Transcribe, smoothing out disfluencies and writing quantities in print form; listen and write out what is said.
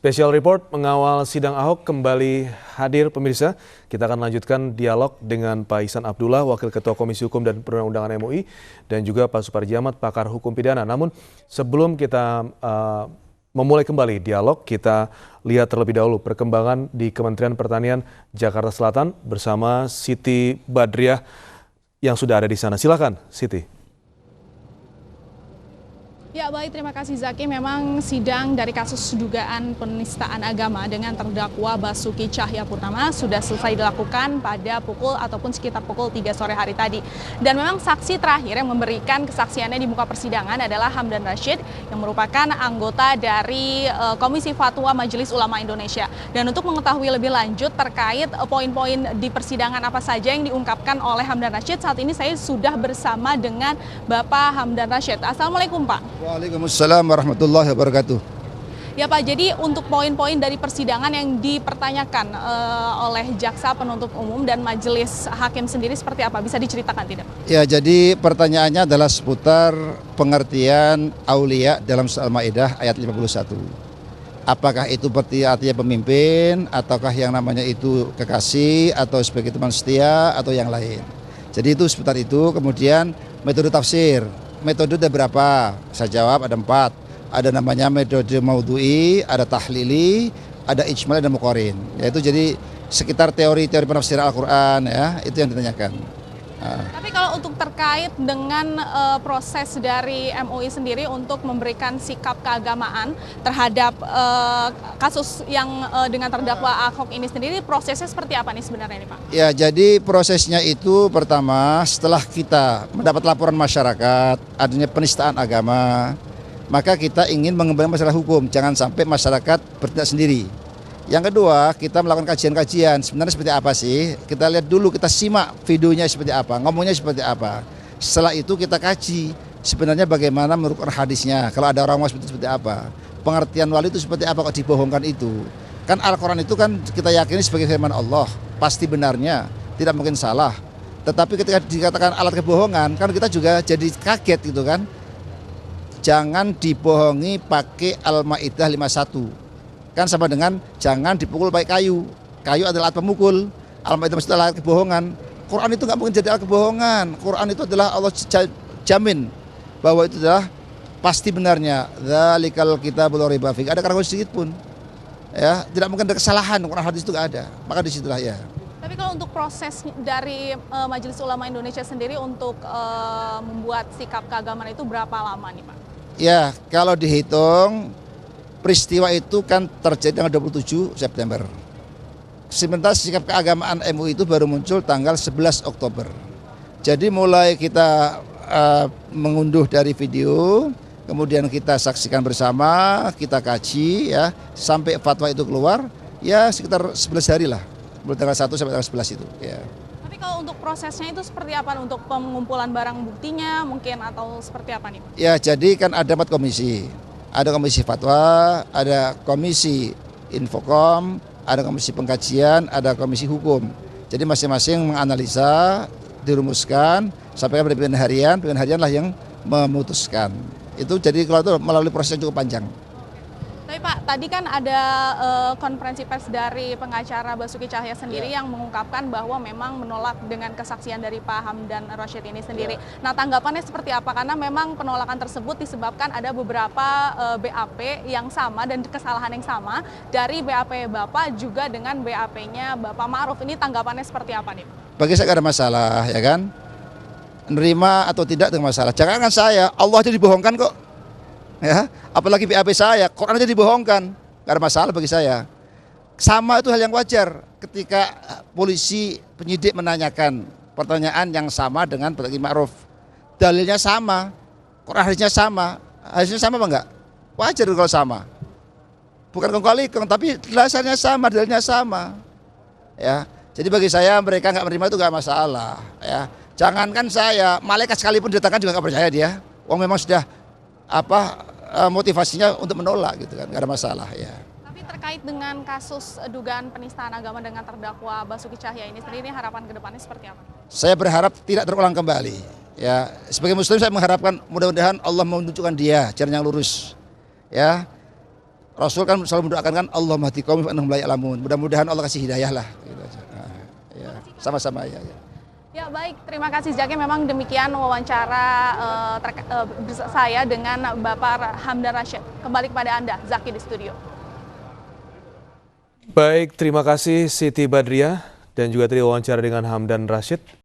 Special Report mengawal sidang Ahok kembali hadir pemirsa. Kita akan lanjutkan dialog dengan Pak Ihsan Abdullah, Wakil Ketua Komisi Hukum dan Perundang-undangan MUI, dan juga Pak Suparji Ahmad, pakar hukum pidana. Namun sebelum kita memulai kembali dialog, kita lihat terlebih dahulu perkembangan di Kementerian Pertanian Jakarta Selatan bersama Siti Badriah yang sudah ada di sana. Silakan, Siti. Ya baik, terima kasih Zaki. Memang sidang dari kasus dugaan penistaan agama dengan terdakwa Basuki Cahayapurnama sudah selesai dilakukan pada sekitar pukul 3 sore hari tadi. Dan memang saksi terakhir yang memberikan kesaksiannya di muka persidangan adalah Hamdan Rashid yang merupakan anggota dari Komisi Fatwa Majelis Ulama Indonesia. Dan untuk mengetahui lebih lanjut terkait poin-poin di persidangan apa saja yang diungkapkan oleh Hamdan Rashid, saat ini saya sudah bersama dengan Bapak Hamdan Rashid. Assalamualaikum Pak. Waalaikumsalam warahmatullahi wabarakatuh. Ya Pak, jadi untuk poin-poin dari persidangan yang dipertanyakan oleh jaksa penuntut umum dan majelis hakim sendiri seperti apa? Bisa diceritakan tidak? Ya, jadi pertanyaannya adalah seputar pengertian aulia dalam surah Al-Maidah ayat 51. Apakah itu artinya pemimpin, ataukah yang namanya itu kekasih, atau sebagai teman setia, atau yang lain. Jadi itu seputar itu. Kemudian metode tafsir. Metode ada berapa? Saya jawab ada 4. Ada namanya metode maudhu'i, ada tahlili, ada ijmal, ada muqarin. Yaitu jadi sekitar teori-teori penafsiran Al-Quran, ya, itu yang ditanyakan. Tapi kalau untuk terkait dengan proses dari MUI sendiri untuk memberikan sikap keagamaan terhadap kasus yang dengan terdakwa Ahok ini sendiri, prosesnya seperti apa nih sebenarnya ini Pak? Ya, jadi prosesnya itu pertama setelah kita mendapat laporan masyarakat adanya penistaan agama, maka kita ingin mengembangkan masalah hukum, jangan sampai masyarakat bertindak sendiri. Yang kedua, kita melakukan kajian-kajian, sebenarnya seperti apa sih? Kita lihat dulu, kita simak videonya seperti apa, ngomongnya seperti apa. Setelah itu kita kaji, sebenarnya bagaimana menurut hadisnya, kalau ada orang seperti apa. Pengertian wali itu seperti apa kok dibohongkan itu. Kan Al-Quran itu kan kita yakini sebagai firman Allah, pasti benarnya, tidak mungkin salah. Tetapi ketika dikatakan alat kebohongan, kan kita juga jadi kaget gitu kan. Jangan dibohongi pakai Al-Maidah 51. Kan sama dengan jangan dipukul pakai kayu. Kayu adalah alat pemukul. Al-Maidah itu adalah kebohongan. Quran itu nggak mungkin jadi alat kebohongan. Quran itu adalah Allah jamin bahwa itu adalah pasti benarnya. Dzalikal kitabul la raiba fiih. Ada keraguan sedikit pun. Ya, tidak mungkin ada kesalahan. Quran hadis itu nggak ada. Maka disitulah ya. Tapi kalau untuk proses dari Majelis Ulama Indonesia sendiri untuk membuat sikap keagamaan itu berapa lama nih Pak? Ya, kalau dihitung peristiwa itu kan terjadi tanggal 27 September. Sementara sikap keagamaan MUI itu baru muncul tanggal 11 Oktober. Jadi mulai kita mengunduh dari video, kemudian kita saksikan bersama, kita kaji ya, sampai fatwa itu keluar, ya sekitar 11 hari lah. Mulai tanggal 1 sampai tanggal 11 itu. Ya. Tapi kalau untuk prosesnya itu seperti apa? Untuk pengumpulan barang buktinya mungkin atau seperti apa nih? Ya, jadi kan ada 4 komisi. Ada komisi fatwa, ada komisi infokom, ada komisi pengkajian, ada komisi hukum. Jadi masing-masing menganalisa, dirumuskan, sampai pada pimpinan harian lah yang memutuskan. Itu jadi kalau itu melalui proses yang cukup panjang. Tapi Pak, tadi kan ada konferensi pers dari pengacara Basuki Cahaya sendiri yang mengungkapkan bahwa memang menolak dengan kesaksian dari Pak Hamdan Rashid ini sendiri. Nah, tanggapannya seperti apa? Karena memang penolakan tersebut disebabkan ada beberapa BAP yang sama dan kesalahan yang sama dari BAP Bapak juga dengan BAP-nya Bapak Ma'ruf. Ini tanggapannya seperti apa nih? Bagi saya tidak ada masalah, ya kan? Nerima atau tidak dengan masalah. Jangan kan saya, Allah aja dibohongkan kok. Ya, apalagi BAP saya, Quran aja dibohongkan, nggak ada masalah bagi saya. Sama itu hal yang wajar ketika polisi penyidik menanyakan pertanyaan yang sama dengan Pak Ma'ruf. Dalilnya sama, Quran hadisnya sama apa enggak? Wajar kalau sama. Bukan kong-kali-kong, tapi dasarnya sama, dalilnya sama. Ya, jadi bagi saya mereka nggak menerima itu nggak masalah. Ya, jangankan saya, malaikat sekalipun didatangkan juga nggak percaya dia. Wong memang sudah motivasinya untuk menolak gitu kan, nggak ada masalah ya. Tapi terkait dengan kasus dugaan penistaan agama dengan terdakwa Basuki Cahaya ini sendiri, harapan kedepannya seperti apa? Saya berharap tidak terulang kembali. Ya, sebagai Muslim saya mengharapkan mudah-mudahan Allah menunjukkan dia jalan yang lurus. Ya, Rasul kan selalu mendoakan kan Allah mahdi qaumi fa innahum la ya'lamun. Mudah-mudahan Allah kasih hidayah lah. Gitu aja. Nah, ya, sama-sama ya. Ya baik, terima kasih Zaki. Memang demikian wawancara saya dengan Bapak Hamdan Rashid. Kembali kepada Anda, Zaki di studio. Baik, terima kasih Siti Badriah dan juga tadi wawancara dengan Hamdan Rashid.